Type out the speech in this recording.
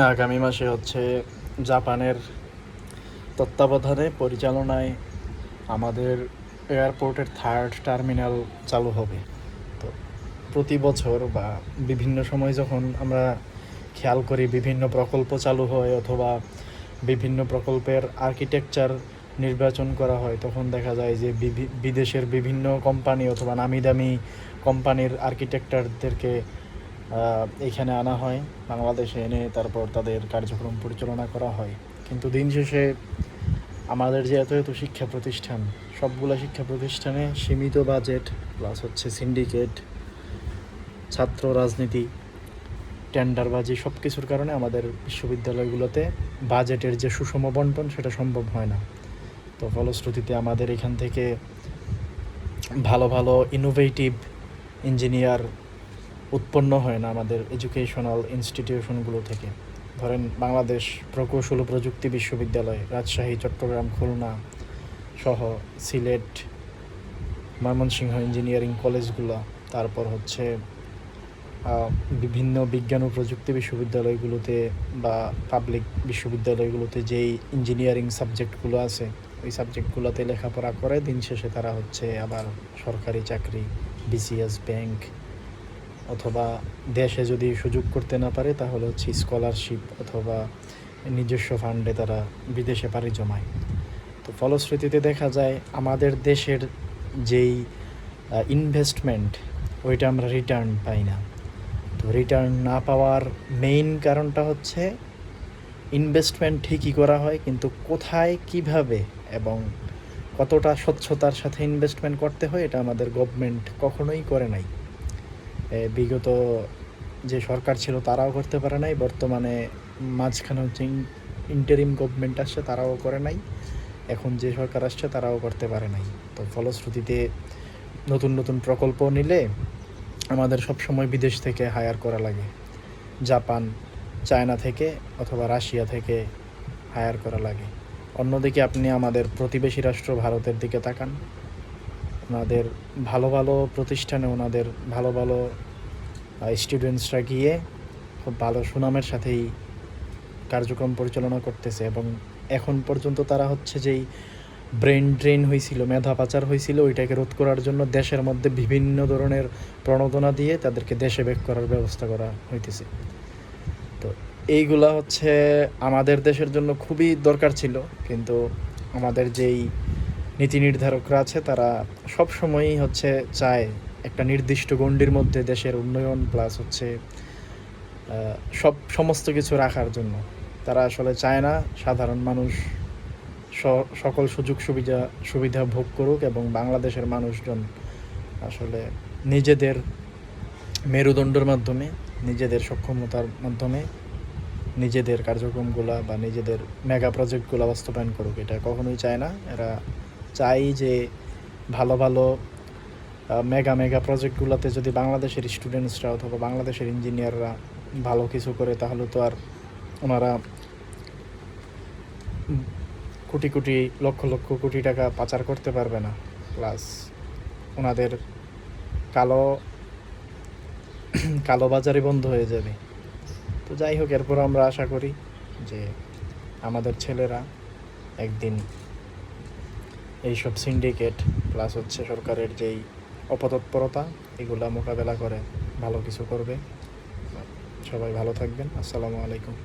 আগামী মাসে হচ্ছে জাপানের তত্ত্বাবধানে পরিচালনায় আমাদের এয়ারপোর্টের থার্ড টার্মিনাল চালু হবে। তো প্রতি বছর বা বিভিন্ন সময় যখন আমরা খেয়াল করি বিভিন্ন প্রকল্প চালু হয় অথবা বিভিন্ন প্রকল্পের আর্কিটেকচার নির্বাচন করা হয়, তখন দেখা যায় যে বিদেশের বিভিন্ন কোম্পানি অথবা নামি দামি কোম্পানির আর্কিটেক্টারদেরকে এখানে আনা হয়, বাংলাদেশে এনে তারপর তাদের কার্যক্রম পরিচালনা করা হয়। কিন্তু দিন শেষে আমাদের যে এত এত শিক্ষা প্রতিষ্ঠান, সবগুলো শিক্ষা প্রতিষ্ঠানে সীমিত বাজেট প্লাস হচ্ছে সিন্ডিকেট, ছাত্র রাজনীতি, টেন্ডারবাজি, সব কিছুর কারণে আমাদের বিশ্ববিদ্যালয়গুলোতে বাজেটের যে সুষম বন্টন সেটা সম্ভব হয় না। তো ফলশ্রুতিতে আমাদের এখান থেকে ভালো ভালো ইনোভেটিভ ইঞ্জিনিয়ার উৎপন্ন হয় না আমাদের এডুকেশনাল ইনস্টিটিউশনগুলো থেকে। ধরেন বাংলাদেশ প্রকৌশল ও প্রযুক্তি বিশ্ববিদ্যালয়, রাজশাহী, চট্টগ্রাম, খুলনা সহ সিলেট, ময়মনসিংহ ইঞ্জিনিয়ারিং কলেজগুলো, তারপর হচ্ছে বিভিন্ন বিজ্ঞান ও প্রযুক্তি বিশ্ববিদ্যালয়গুলোতে বা পাবলিক বিশ্ববিদ্যালয়গুলোতে যেই ইঞ্জিনিয়ারিং সাবজেক্টগুলো আছে, ওই সাবজেক্টগুলোতে লেখাপড়া করে দিন শেষে তারা হচ্ছে আবার সরকারি চাকরি, বিসিএস, ব্যাংক, অথবা দেশে যদি সুযোগ করতে না পারে তাহলে হচ্ছে স্কলারশিপ অথবা নিজস্ব ফান্ডে তারা বিদেশে পাড়ি জমায়। তো ফলশ্রুতিতে দেখা যায় আমাদের দেশের যেই ইনভেস্টমেন্ট, ওইটা আমরা রিটার্ন পাই না। তো রিটার্ন না পাওয়ার মেইন কারণটা হচ্ছে ইনভেস্টমেন্ট ঠিকই করা হয়, কিন্তু কোথায়, কিভাবে এবং কতটা স্বচ্ছতার সাথে ইনভেস্টমেন্ট করতে হয় এটা আমাদের গভর্নমেন্ট কখনোই করে নাই। বিগত যে সরকার ছিল তারাও করতে পারে নাই, বর্তমানে মাঝখানে হচ্ছে ইন্টারিম গভর্নমেন্ট আসছে তারাও করে নাই, এখন যে সরকার আসছে তারাও করতে পারে নাই। তো ফলশ্রুতিতে নতুন নতুন প্রকল্প নিলে আমাদের সবসময় বিদেশ থেকে হায়ার করা লাগে, জাপান, চায়না থেকে অথবা রাশিয়া থেকে হায়ার করা লাগে। অন্যদিকে আপনি আমাদের প্রতিবেশী রাষ্ট্র ভারতের দিকে তাকান, ওনাদের ভালো ভালো প্রতিষ্ঠানে ওনাদের ভালো ভালো স্টুডেন্টসরা গিয়ে খুব ভালো সুনামের সাথেই কার্যক্রম পরিচালনা করতেছে, এবং এখন পর্যন্ত তারা হচ্ছে যেই ব্রেন ড্রেন হয়েছিল, মেধা পাচার হয়েছিল, ওইটাকে রোধ করার জন্য দেশের মধ্যে বিভিন্ন ধরনের প্রণোদনা দিয়ে তাদেরকে দেশে ব্যাক করার ব্যবস্থা করা হইতেছে। তো এইগুলা হচ্ছে আমাদের দেশের জন্য খুবই দরকার ছিল, কিন্তু আমাদের যেই নীতি নির্ধারকরা আছে তারা সব সময়ই হচ্ছে চায় একটা নির্দিষ্ট গণ্ডির মধ্যে দেশের উন্নয়ন প্লাস হচ্ছে সমস্ত কিছু রাখার জন্য। তারা আসলে চায় না সাধারণ মানুষ সকল সুযোগ সুবিধা ভোগ করুক, এবং বাংলাদেশের মানুষজন আসলে নিজেদের মেরুদণ্ডের মাধ্যমে, নিজেদের সক্ষমতার মাধ্যমে নিজেদের কার্যক্রমগুলো বা নিজেদের মেগা প্রজেক্টগুলো বাস্তবায়ন করুক, এটা কখনোই চায় না। এরা চাই যে ভালো ভালো মেগা প্রজেক্টগুলোতে যদি বাংলাদেশের স্টুডেন্টসরা অথবা বাংলাদেশের ইঞ্জিনিয়াররা ভালো কিছু করে, তাহলে তো আর ওনারা কোটি কোটি লক্ষ লক্ষ কোটি টাকা পাচার করতে পারবে না, প্লাস ওনাদের কালো কালোবাজারি বন্ধ হয়ে যাবে। তো যাই হোক, এরপর আমরা আশা করি যে আমাদের ছেলেরা একদিন এইসব সিন্ডিকেট প্লাস হচ্ছে সরকারের যেই অপতৎপরতা, এগুলা মোকাবেলা করে ভালো কিছু করবে। সবাই ভালো থাকবেন। আসসালামু আলাইকুম।